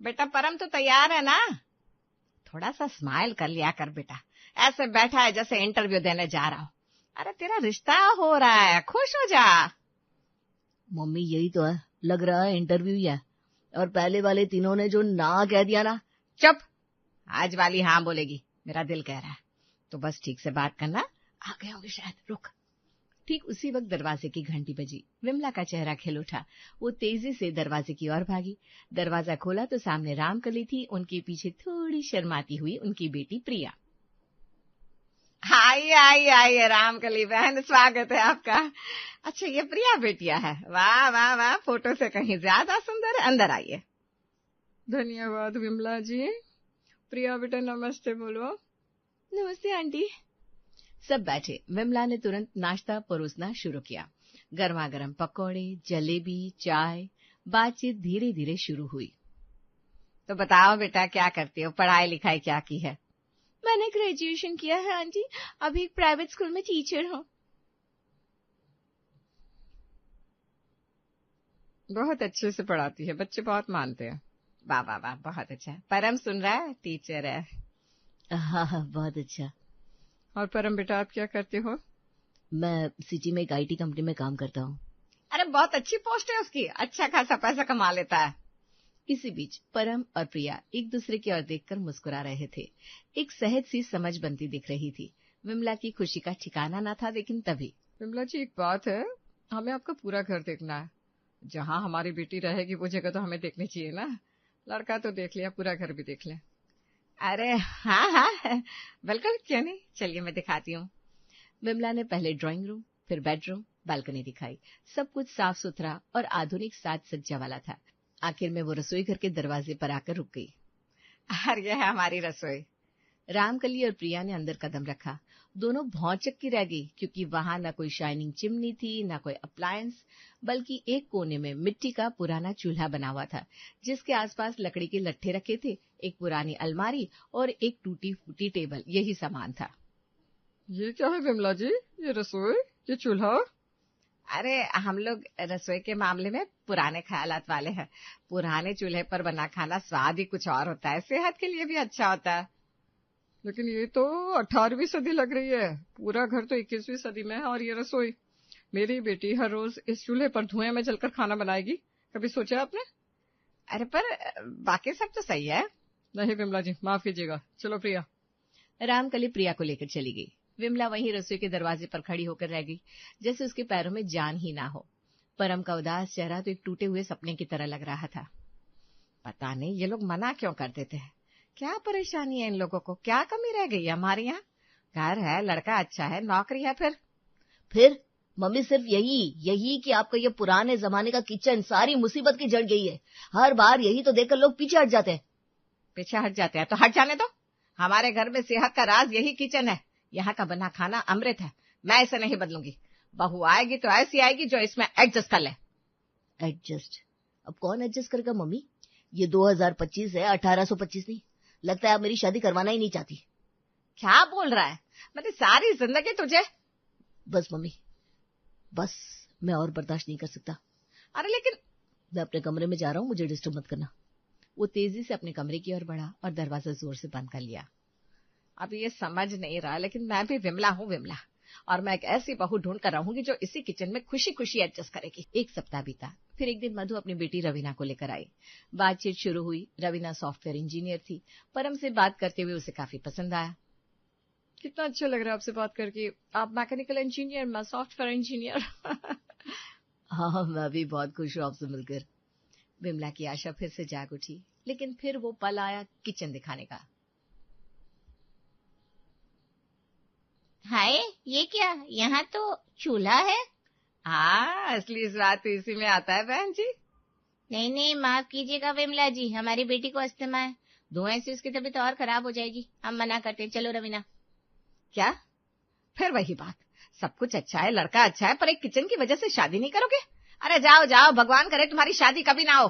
बेटा परम तो तैयार है ना? थोड़ा सा स्माइल कर लिया कर बेटा, ऐसे बैठा है जैसे इंटरव्यू देने जा रहा हो। अरे तेरा रिश्ता हो रहा है, खुश हो जा। मम्मी यही तो है, लग रहा है इंटरव्यू ही है। और पहले वाले तीनों ने जो ना कह दिया ना। चुप, आज वाली हाँ बोलेगी, मेरा दिल कह रहा है। तो बस ठीक से बात करना, आ गए होंगे शायद, रुक। ठीक उसी वक्त दरवाजे की घंटी बजी। विमला का चेहरा खिल उठा। वो तेजी से दरवाजे की ओर भागी। दरवाजा खोला तो सामने रामकली थी, उनके पीछे थोड़ी शर्माती हुई उनकी बेटी प्रिया। आइए आइए आइए रामकली बहन, स्वागत है आपका। अच्छा ये प्रिया बेटिया है? वाह वाह वाह, फोटो से कहीं ज्यादा सुंदर है। अंदर आइए। धन्यवाद विमला जी। प्रिया बेटा नमस्ते बोलो। नमस्ते आंटी। सब बैठे। विमला ने तुरंत नाश्ता परोसना शुरू किया। गर्मा गर्म पकौड़े, जलेबी, चाय। बातचीत धीरे धीरे शुरू हुई। तो बताओ बेटा क्या करती हो, पढ़ाई लिखाई क्या की है? मैंने ग्रेजुएशन किया है आंटी, अभी एक प्राइवेट स्कूल में टीचर हूँ। बहुत अच्छे से पढ़ाती है, बच्चे बहुत मानते हैं। वाह वाह वाह, बहुत अच्छा। परम सुन रहा है? टीचर है। हाँ, बहुत अच्छा। और परम बेटा आप क्या करते हो? मैं सिटी में एक आईटी कंपनी में काम करता हूँ। अरे बहुत अच्छी पोस्ट है उसकी, अच्छा खासा पैसा कमा लेता है। इसी बीच परम और प्रिया एक दूसरे की ओर देखकर मुस्कुरा रहे थे। एक सहज सी समझ बनती दिख रही थी। विमला की खुशी का ठिकाना न था, लेकिन तभी। विमला जी एक बात है, हमें आपका पूरा घर देखना है। जहाँ हमारी बेटी रहेगी वो जगह तो हमें देखनी चाहिए ना। लड़का तो देख लिया, पूरा घर भी देख लिया। अरे हाँ हाँ बिल्कुल, क्यों नहीं, चलिए मैं दिखाती हूँ। विमला ने पहले ड्राइंग रूम, फिर बेडरूम, बालकनी दिखाई। सब कुछ साफ सुथरा और आधुनिक साज सज्जा वाला था। आखिर में वो रसोई घर के दरवाजे पर आकर रुक गई। और यह है हमारी रसोई। रामकली और प्रिया ने अंदर कदम रखा। दोनों भौचक्की की रह गई, क्योंकि वहां न कोई शाइनिंग चिमनी थी, न कोई अप्लायंस, बल्कि एक कोने में मिट्टी का पुराना चूल्हा बना हुआ था, जिसके आसपास लकड़ी के लट्ठे रखे थे, एक पुरानी अलमारी और एक टूटी फूटी टेबल। यही सामान था। ये क्या है विमला जी? ये रसोई, ये चूल्हा? अरे हम लोग रसोई के मामले में पुराने ख्यालात वाले हैं। पुराने चूल्हे पर बना खाना स्वाद ही कुछ और होता है, सेहत के लिए भी अच्छा होता है। लेकिन ये तो 18वीं सदी लग रही है, पूरा घर तो 21वीं सदी में है। और ये रसोई, मेरी बेटी हर रोज इस चूल्हे पर धुएं में जलकर खाना बनाएगी, कभी सोचा आपने? अरे पर बाकी सब तो सही है। नहीं विमला जी, माफ कीजिएगा। चलो प्रिया। रामकली प्रिया को लेकर चली गई। विमला वहीं रसोई के दरवाजे पर खड़ी होकर रह गई, जैसे उसके पैरों में जान ही ना हो। परम का उदास चेहरा तो एक टूटे हुए सपने की तरह लग रहा था। पता नहीं ये लोग मना क्यों कर देते हैं, क्या परेशानी है इन लोगों को, क्या कमी रह गई है हमारे यहाँ? घर है, लड़का अच्छा है, नौकरी है, फिर मम्मी सिर्फ यही कि आपका ये पुराने जमाने का किचन सारी मुसीबत की जड़ गई है। हर बार यही तो देखकर लोग पीछे हट जाते हैं। पीछे हट जाते हैं तो हट जाने दो। हमारे घर में सेहत का राज यही किचन है। यहाँ का बना खाना अमृत है, मैं इसे नहीं बदलूंगी। बहू आएगी तो ऐसी आएगी जो इसमें एडजस्ट कर ले। एडजस्ट? अब कौन एडजस्ट करेगा मम्मी? ये 2025 है, 1825 नहीं। लगता है आप मेरी शादी करवाना ही नहीं चाहती। क्या बोल रहा है? मैंने सारी जिंदगी तुझे। बस मम्मी, बस, मैं और बर्दाश्त नहीं कर सकता। अरे लेकिन मैं अपने कमरे में जा रहा हूँ, मुझे डिस्टर्ब मत करना। वो तेजी से अपने कमरे की ओर बढ़ा और दरवाजा जोर से बंद कर लिया। अब ये समझ नहीं रहा, लेकिन मैं भी विमला हूँ, विमला, और मैं एक ऐसी बहू ढूंढ कर रहूंगी जो इसी किचन में खुशी खुशी एडजस्ट करेगी। एक सप्ताह बीता। फिर एक दिन मधु अपनी बेटी रवीना को लेकर आई। बातचीत शुरू हुई। रवीना सॉफ्टवेयर इंजीनियर थी। परम से बात करते हुए उसे काफी पसंद आया। कितना अच्छा लग रहा है आपसे बात करके। आप मैकेनिकल इंजीनियर, मैं सॉफ्टवेयर इंजीनियर। हाँ, मैं भी बहुत खुश हूँ आपसे मिलकर। विमला की आशा फिर से जाग उठी, लेकिन फिर वो पल आया किचन दिखाने का। हाय, ये क्या? यहाँ तो चूल्हा है। हाँ, असली स्वाद तो इसी में आता है बहन जी। नहीं नहीं, माफ कीजिएगा विमला जी, हमारी बेटी को अस्थमा है, धुएं से उसकी तबीयत और खराब हो जाएगी, हम मना करते हैं। चलो रवीना। क्या? फिर वही बात, सब कुछ अच्छा है, लड़का अच्छा है, पर एक किचन की वजह से शादी नहीं करोगे? अरे जाओ जाओ, भगवान करे तुम्हारी शादी कभी ना हो।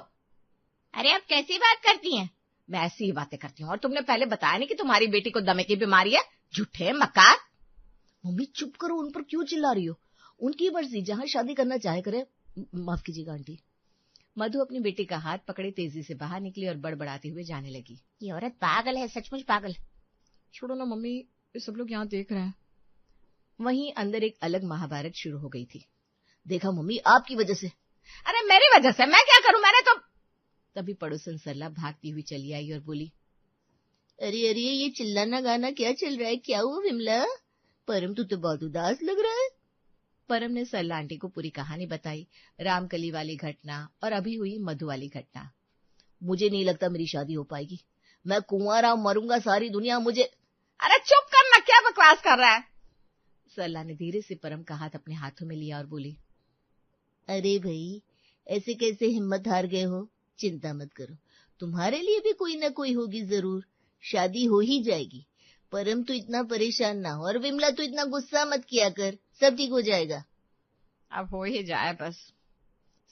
अरे आप कैसी बात करती हैं? मैं ऐसी ही बातें करती हूँ। और तुमने पहले बताया नहीं कि तुम्हारी बेटी को दमे की बीमारी है? झूठे मक्कार। मम्मी चुप करो, उन पर क्यों चिल्ला रही हो? उनकी मर्जी, जहाँ शादी करना चाहे करे। माफ कीजिएगा आंटी। मधु अपनी बेटी का हाथ पकड़े तेजी से बाहर निकली और बड़बड़ाते हुए जाने लगी। ये औरत पागल है, सचमुच पागल। छोड़ो ना मम्मी, ये सब लोग यहाँ देख रहे हैं। वहीं अंदर एक अलग महाभारत शुरू हो गई थी। देखा मम्मी, आपकी वजह से। अरे मेरी वजह से? मैं क्या करूं, मैंने तो। तभी पड़ोसन सरला भागती हुई चली आई और बोली, अरे अरे ये चिल्लाना गाना क्या चल रहा है? क्या हुआ विमला? परम तू तो बहुत उदास लग रहा है। परम ने सरला आंटी को पूरी कहानी बताई, रामकली वाली घटना और अभी हुई मधु वाली घटना। मुझे नहीं लगता मेरी शादी हो पाएगी। मैं कुंवारा मरूंगा, सारी दुनिया मुझे। अरे चुप करना, क्या बकवास कर रहा है? सरला ने धीरे से परम का हाथ अपने हाथों में लिया और बोली, अरे भाई ऐसे कैसे हिम्मत हार गए हो? चिंता मत करो, तुम्हारे लिए भी कोई ना कोई होगी जरूर। शादी हो ही जाएगी। परम तू इतना परेशान ना हो, और विमला तू इतना गुस्सा मत किया कर, सब ठीक हो जाएगा। अब हो ही जाए बस।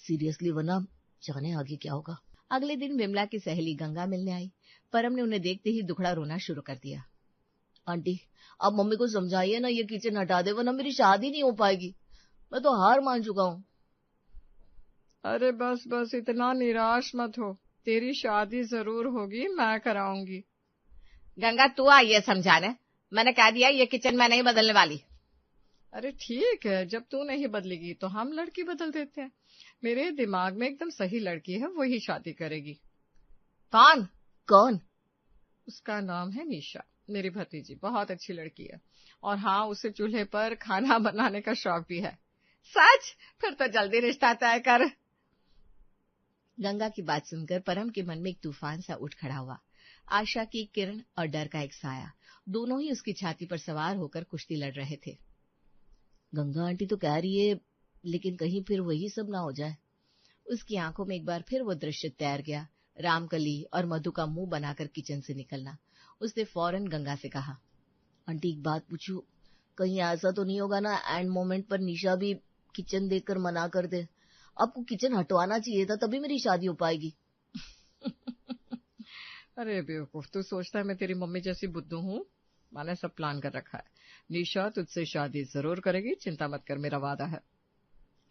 सीरियसली, वरना जाने आगे क्या होगा। अगले दिन विमला की सहेली गंगा मिलने आई। परम ने उन्हें देखते ही दुखड़ा रोना शुरू कर दिया। आंटी आप मम्मी को समझाइए ना, ये किचन हटा दे, वरना मेरी शादी नहीं हो पाएगी। मैं तो हार मान चुका हूँ। अरे बस बस, इतना निराश मत हो, तेरी शादी जरूर होगी, मैं कराऊंगी। गंगा तू आई है समझाने, मैंने कह दिया ये किचन में नहीं बदलने वाली। अरे ठीक है, जब तू नहीं बदलेगी तो हम लड़की बदल देते हैं। मेरे दिमाग में एकदम सही लड़की है, वही शादी करेगी। कौन? कौन? उसका नाम है निशा, मेरी भतीजी, बहुत अच्छी लड़की है। और हाँ, उसे चूल्हे पर खाना बनाने का शौक भी है। सच? फिर तो जल्दी रिश्ता तय कर। गंगा की बात सुनकर परम के मन में एक तूफान सा उठ खड़ा हुआ। आशा की एक किरण और डर का एक साया, दोनों ही उसकी छाती पर सवार होकर कुश्ती लड़ रहे थे। गंगा आंटी तो कह रही है, लेकिन कहीं फिर वही सब ना हो जाए। उसकी आंखों में एक बार फिर वो दृश्य तैर गया, रामकली और मधु का मुंह बनाकर किचन से निकलना। उसने फौरन गंगा से कहा, आंटी एक बात पूछूं, कहीं ऐसा तो नहीं होगा ना एंड मोमेंट पर निशा भी किचन देखकर मना कर दे? आपको किचन हटवाना चाहिए था, तभी मेरी शादी हो पाएगी। अरे बेवकूफ, तू सोचता है मैं तेरी मम्मी जैसी बुद्धू हूँ? मैंने सब प्लान कर रखा है। निशा तुझसे शादी जरूर करेगी, चिंता मत कर, मेरा वादा है।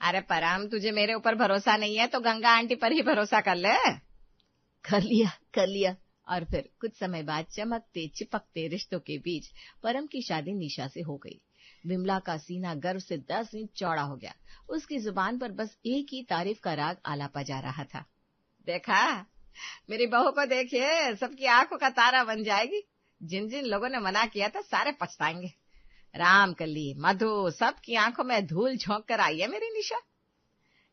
अरे परम, तुझे मेरे ऊपर भरोसा नहीं है तो गंगा आंटी पर ही भरोसा कर ले। कर लिया। और फिर कुछ समय बाद चमकते चिपकते रिश्तों के बीच परम की शादी निशा से हो गई। विमला का सीना गर्व से 10 इंच चौड़ा हो गया। उसकी जुबान पर बस एक ही तारीफ का राग आलापा जा रहा था। देखा, मेरी बहू को देखिए, सबकी आंखों का तारा बन जाएगी। जिन जिन लोगों ने मना किया था सारे पछताएंगे। रामकली, मधु, सबकी आंखों में धूल झोंक कर आई है मेरी निशा।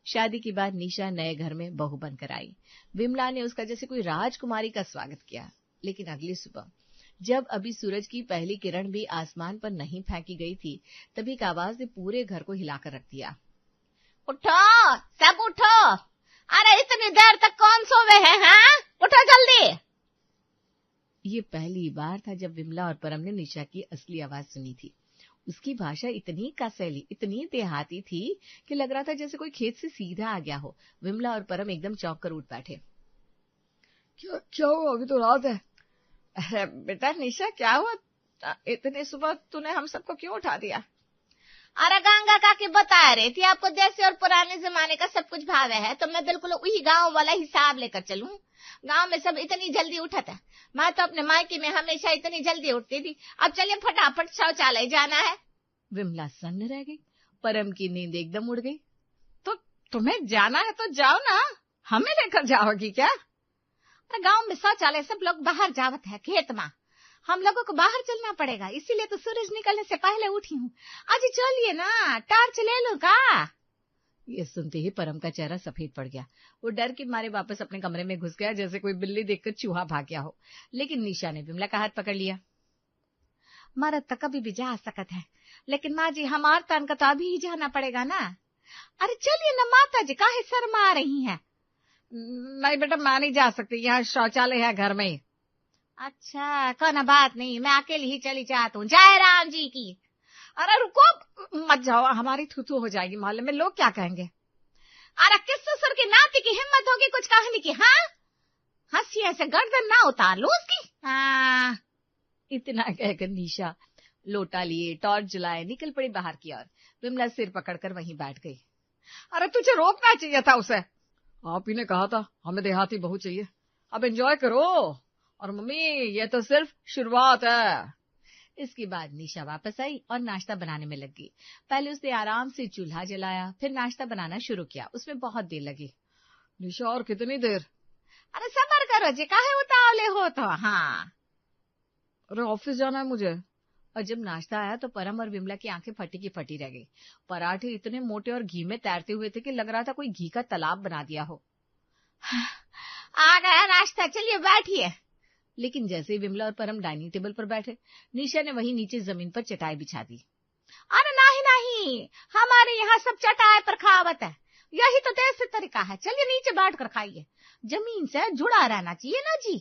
शादी के बाद निशा नए घर में बहू बनकर आई। विमला ने उसका जैसे कोई राजकुमारी का स्वागत किया। लेकिन अगली सुबह जब अभी सूरज की पहली किरण भी आसमान पर नहीं फेंकी गई थी, तभी एक आवाज ने पूरे घर को हिलाकर रख दिया। उठो, सब उठो। अरे इतनी देर तक कौन सोवे हैं? हाँ, उठो जल्दी। ये पहली बार था जब विमला और परम ने निशा की असली आवाज सुनी थी। उसकी भाषा इतनी कसैली, इतनी देहाती थी कि लग रहा था जैसे कोई खेत से सीधा आ गया हो। विमला और परम एकदम चौंक कर उठ बैठे। क्या हुआ? अभी तो रात है। अरे बेटा निशा, क्या हुआ? इतने सुबह तूने हम सबको क्यों उठा दिया? अरे गंगा काकी बता रही थी आपको देसी और पुराने जमाने का सब कुछ भावे है, तो मैं बिल्कुल वही गांव वाला हिसाब लेकर चलूं। गांव में सब इतनी जल्दी उठा था, मैं तो अपने मायके में हमेशा इतनी जल्दी उठती थी। अब चलिए फटाफट शौचालय जाना है। विमला सन्न रह गई। परम की नींद एकदम उड़ गई। तो तुम्हें जाना है तो जाओ ना, हमें लेकर जाओगी क्या? अरे गांव में शौचालय सब लोग बाहर जावत है खेत में, हम लोगों को बाहर चलना पड़ेगा, इसीलिए तो सूरज निकलने से पहले उठी हूँ। आज चलिए ना, टॉर्च ले लो का? ये सुनते ही परम का चेहरा सफेद पड़ गया। वो डर के मारे वापस अपने कमरे में घुस गया, जैसे कोई बिल्ली देखकर चूहा भाग गया हो। लेकिन निशा ने विमला का हाथ पकड़ लिया। मरद तो कभी भी जा सकत है, लेकिन माँ जी हमार तन का तो अभी ही जाना पड़ेगा ना। अरे चलिए ना माता जी, काहे शर्मा रही हैं? नहीं बेटा, मैं नहीं जा सकती, यहाँ शौचालय है घर में। अच्छा, कोई बात नहीं, मैं अकेली ही चली जाती हूँ। जय राम जी की। अरे रुको, मत जाओ, हमारी थू हो जाएगी मोहल्ले में, लोग क्या कहेंगे? अरे किस ससुर की नाती की हिम्मत होगी कुछ कहने की? हाँ, हंसी ऐसे गर्दन ना उतार लो उसकी। हाँ, इतना कहकर निशा लोटा लिए, टॉर्च जलाए, निकल पड़ी बाहर की ओर। विमला सिर पकड़कर वहीं बैठ गई। अरे तुझे रोकना चाहिए था उसे। आप ही ने कहा था हमें देहाती बहू चाहिए। अब एंजॉय करो। और मम्मी ये तो सिर्फ शुरुआत है। इसके बाद निशा वापस आई और नाश्ता बनाने में लग गई। पहले उसने आराम से चूल्हा जलाया, फिर नाश्ता बनाना शुरू किया। उसमें बहुत देर लगी। निशा और कितनी देर? अरे सबर करो जी, काहे उतावले हो तो। हाँ, अरे ऑफिस जाना है मुझे। और जब नाश्ता आया तो परम और विमला की आंखें फटी की फटी रह गई। पराठे इतने मोटे और घी में तैरते हुए थे कि लग रहा था कोई घी का तालाब बना दिया हो। आ गया नाश्ता, चलिए बैठिए। लेकिन जैसे ही विमला और परम डाइनिंग टेबल पर बैठे, निशा ने वहीं नीचे जमीन पर चटाई बिछा दी। अरे नहीं नहीं, हमारे यहाँ सब चटाई पर खावत है, यही तो देसी तरीका है। चलिए नीचे बैठ कर खाइए, जमीन से जुड़ा रहना चाहिए ना जी।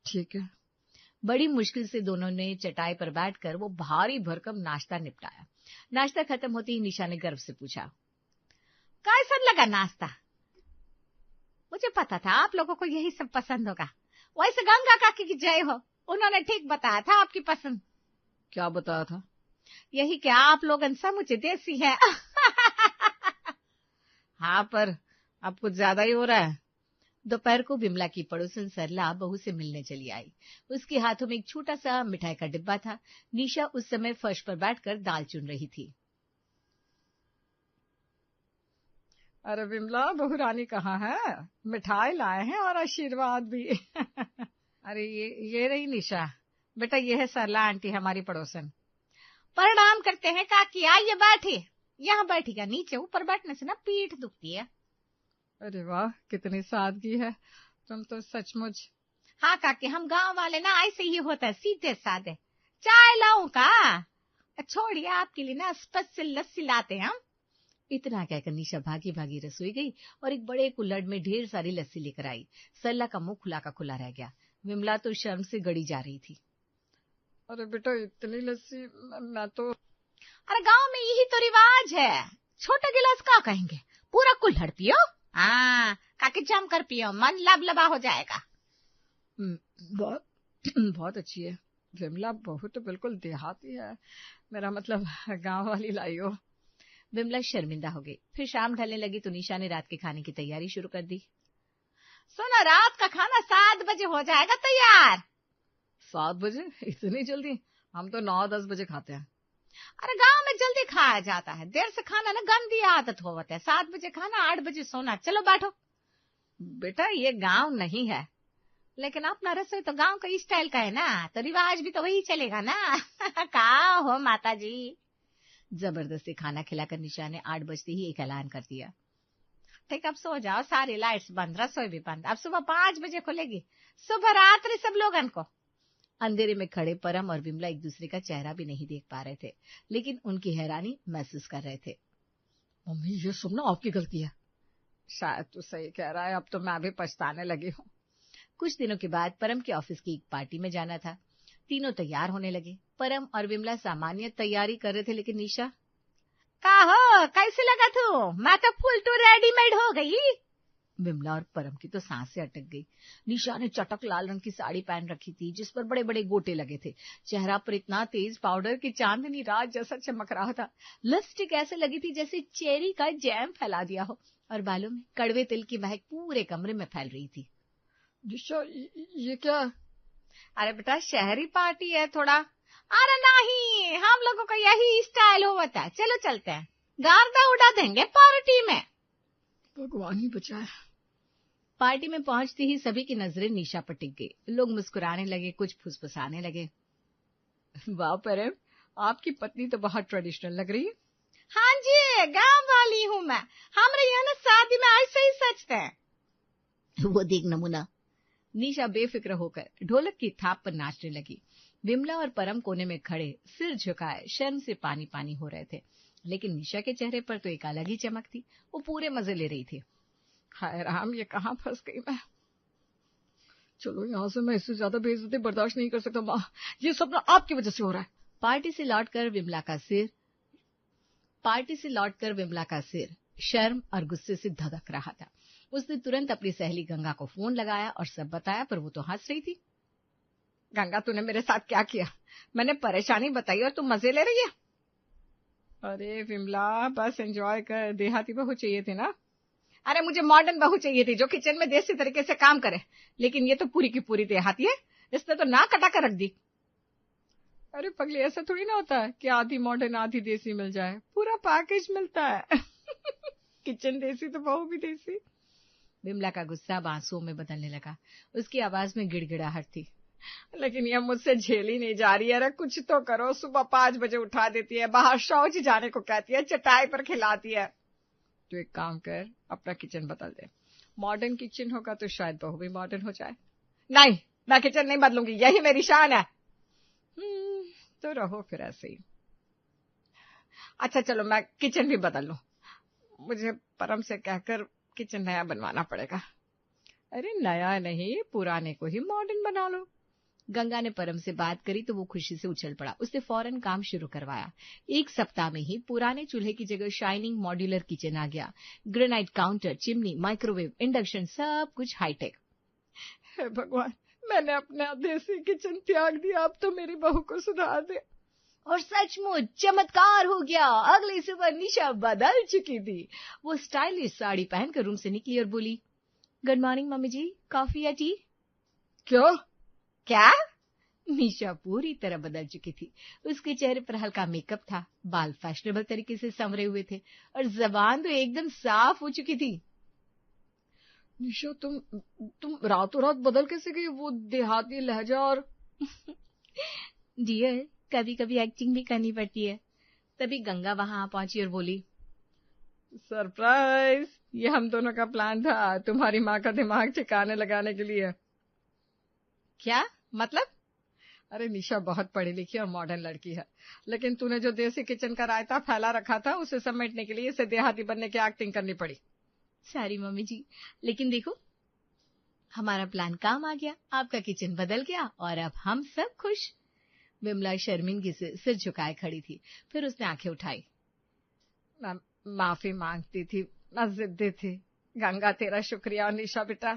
ठीक है। बड़ी मुश्किल से दोनों ने चटाई पर बैठकर वो भारी भरकम नाश्ता निपटाया। नाश्ता खत्म होते ही निशा ने गर्व से पूछा, कैसा लगा नाश्ता? मुझे पता था आप लोगों को यही सब पसंद होगा। वैसे गंगा काकी की जय हो, उन्होंने ठीक बताया था आपकी पसंद। क्या बताया था? यही कि आप लोग समुचे देसी है। हाँ, पर अब कुछ ज्यादा ही हो रहा है। दोपहर को विमला की पड़ोसन सरला बहू से मिलने चली आई। उसके हाथों में एक छोटा सा मिठाई का डिब्बा था। निशा उस समय फर्श पर बैठकर दाल चुन रही थी। अरे विमला, बहू रानी कहाँ है? मिठाई लाए हैं और आशीर्वाद भी। अरे ये रही निशा। बेटा, ये है सरला आंटी, हमारी पड़ोसन। प्रणाम करते हैं काकी, आइए बैठिए। यहाँ बैठिएगा, नीचे ऊपर बैठने से ना पीठ दुखती है। अरे वाह, कितनी सादगी है। तुम तो सचमुच। हाँ काकी, हम गांव वाले ना ऐसे ही होता है, सीधे साधे। चाय लाऊं का? छोड़िए, आपके लिए ना स्पेशल लस्सी लाते हैं हम। इतना कहकर निशा भागी भागी रसोई गई और एक बड़े कुल्हड़ में ढेर सारी लस्सी लेकर आई। सरला का मुंह खुला का खुला रह गया। विमला तो शर्म से गड़ी जा रही थी। अरे बेटा, इतनी लस्सी मैं तो। अरे गांव में यही तो रिवाज है, छोटे गिलास का कहेंगे, पूरा कुल्हड़ पियो। हाँ काकी, जम कर पियो, मन लबलबा हो जाएगा। बहुत अच्छी है विमला, बहू तो बिल्कुल देहाती है। मेरा मतलब गांव वाली लाई हो। विमला शर्मिंदा हो गई। फिर शाम ढलने लगी तो निशा ने रात के खाने की तैयारी शुरू कर दी। सुनो, रात का खाना 7 बजे हो जाएगा तैयार। 7 बजे? इतनी जल्दी? हम तो 9-10 बजे खाते हैं। अरे गांव में जल्दी खाया जाता है, देर से खाना ना गंदी आदत होती है। 7 बजे खाना, 8 बजे सोना। चलो बैठो। बेटा, ये गांव नहीं है। लेकिन अपना रसोई तो गांव का स्टाइल का है ना, तो रिवाज भी तो वही चलेगा ना। का हो माता जी। जबरदस्ती खाना खिलाकर निशा ने 8 बजते ही एक ऐलान कर दिया। ठीक, अब सो जाओ, सारी लाइट्स बंद, रसोई भी बंद। अब सुबह 5 बजे खुलेगी, सुबह रात्रि सब लोगन को। अंधेरे में खड़े परम और विमला एक दूसरे का चेहरा भी नहीं देख पा रहे थे, लेकिन उनकी हैरानी महसूस कर रहे थे। मम्मी, ये सब ना आपकी गलती है। शायद तू सही कह रहा है, अब तो मैं भी पछताने लगी हूँ। कुछ दिनों के बाद परम के ऑफिस की एक पार्टी में जाना था। तीनों तैयार होने लगे। परम और विमला सामान्य तैयारी कर रहे थे, लेकिन निशा। का हो, कैसे लगा तू? मैं तो फुल टू रेडीमेड हो गई। विमला और परम की तो सांसें अटक गई। निशा ने चटक लाल रंग की साड़ी पहन रखी थी, जिस पर बड़े बड़े गोटे लगे थे। चेहरा पर इतना तेज पाउडर कि चांदनी रात जैसा चमक रहा था। लिपस्टिक ऐसे लगी थी जैसे चेरी का जैम फैला दिया हो, और बालों में कड़वे तिल की महक पूरे कमरे में फैल रही थी। निशा, ये क्या? अरे बेटा, शहरी पार्टी है थोड़ा। अरे नहीं, हम लोगों का यही स्टाइल होता है। चलो चलते हैं, गार्दा उड़ा देंगे पार्टी में। भगवान ही बचाए। पार्टी में पहुंचते ही सभी की नजरें निशा पर टिक गई। लोग मुस्कुराने लगे, कुछ फुसफुसाने लगे। वाह परम, आपकी पत्नी तो बहुत ट्रेडिशनल लग रही है। हाँ जी, गांव वाली हूँ मैं। हमारे यहाँ ना शादी में ऐसे ही सजते हैं। वो देख नमूना। निशा बेफिक्र होकर ढोलक की थाप पर नाचने लगी। विमला और परम कोने में खड़े सिर झुकाए शर्म से पानी पानी हो रहे थे, लेकिन निशा के चेहरे पर तो एक अलग ही चमक थी। वो पूरे मजे ले रही थी। हाय राम, ये कहाँ फंस गई मैं। चलो यहाँ से, मैं इससे ज्यादा बेइज्जती बर्दाश्त नहीं कर सकता। माँ, ये सब ना आपकी वजह से हो रहा है। पार्टी से लौटकर विमला का सिर शर्म और गुस्से से धधक रहा था। उसने तुरंत अपनी सहेली गंगा को फोन लगाया और सब बताया, पर वो तो हंस रही थी। गंगा, तूने मेरे साथ क्या किया? मैंने परेशानी बताई और तू मजे ले रही है। अरे विमला, बस एंजॉय कर, देहाती बहू चाहिए थी ना। अरे मुझे मॉडर्न बहू चाहिए थी जो किचन में देसी तरीके से काम करे, लेकिन ये तो पूरी की पूरी देहाती है, इसने तो नाक कटा कर रख दी। अरे पगली, ऐसा थोड़ी ना होता है कि आधी मॉडर्न आधी देसी मिल जाए, पूरा पैकेज मिलता है। किचन देसी तो बहू भी देसी। विमला का गुस्सा आंसुओं में बदलने लगा। उसकी आवाज में गिड़गिड़ाहट थी। लेकिन यह मुझसे झेली नहीं जा रही है। अरे कुछ तो करो। सुबह 5 बजे उठा देती है, बाहर शौच जाने को कहती है, चटाई पर खिलाती है। तो एक काम कर, अपना किचन बदल दे। मॉडर्न किचन होगा तो शायद बहू भी मॉडर्न हो जाए। नहीं, मैं किचन नहीं बदलूंगी, यही मेरी शान है। तो रहो फिर ऐसे ही। अच्छा चलो, मैं किचन भी बदल लूं। मुझे परम से कहकर किचन नया बनवाना पड़ेगा। अरे नया नहीं, पुराने को ही मॉडर्न बना लो। गंगा ने परम से बात करी तो वो खुशी से उछल पड़ा। उसने फौरन काम शुरू करवाया। 1 सप्ताह में ही पुराने चूल्हे की जगह शाइनिंग मॉड्यूलर किचन आ गया। Granite counter, chimney, microwave, induction, सब कुछ हाईटेक। हे भगवान, मैंने अपना देसी किचन त्याग दिया, अब तो मेरी बहू को सुधार दे। और सचमुच चमत्कार हो गया। अगली सुबह निशा बदल चुकी थी। वो स्टाइलिश साड़ी पहनकर रूम से निकली और बोली, गुड मॉर्निंग मम्मी जी, कॉफी या टी? क्यों? क्या? निशा पूरी तरह बदल चुकी थी। उसके चेहरे पर हल्का मेकअप था, बाल फैशनेबल तरीके से संवरे हुए थे और जबान तो एकदम साफ हो चुकी थी। निशा, तुम रातों रात बदल कैसे गई? वो देहाती लहजा और डियर, कभी कभी एक्टिंग भी करनी पड़ती है। तभी गंगा वहां पहुंची और बोली, सरप्राइज, ये हम दोनों का प्लान था, तुम्हारी माँ का दिमाग ठिकाने लगाने के लिए। क्या मतलब? अरे निशा बहुत पढ़ी लिखी और मॉडर्न लड़की है, लेकिन तूने जो देसी किचन का रायता फैला रखा था उसे समेटने के लिए इसे देहाती बनने की एक्टिंग करनी पड़ी। सॉरी मम्मी जी, लेकिन देखो हमारा प्लान काम आ गया, आपका किचन बदल गया और अब हम सब खुश। विमला शर्मिंदगी से सिर झुकाए खड़ी थी। फिर उसने आंखें उठाई। मैं माफी मांगती थी, मैं जिद्दी थी। गंगा, तेरा शुक्रिया। और निशा बेटा,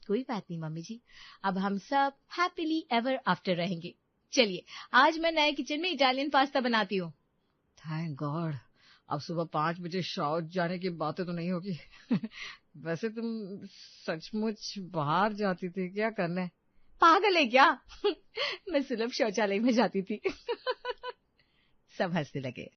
कोई बात नहीं मम्मी जी, अब हम सब हैप्पीली एवर आफ्टर रहेंगे। चलिए आज मैं नए किचन में इटालियन पास्ता बनाती हूँ। थैंक गॉड, अब सुबह 5 बजे शौच जाने की बातें तो नहीं होगी। वैसे तुम सचमुच बाहर जाती थी क्या करने? पागल है क्या? मैं सुलभ शौचालय में जाती थी। सब हंसने लगे।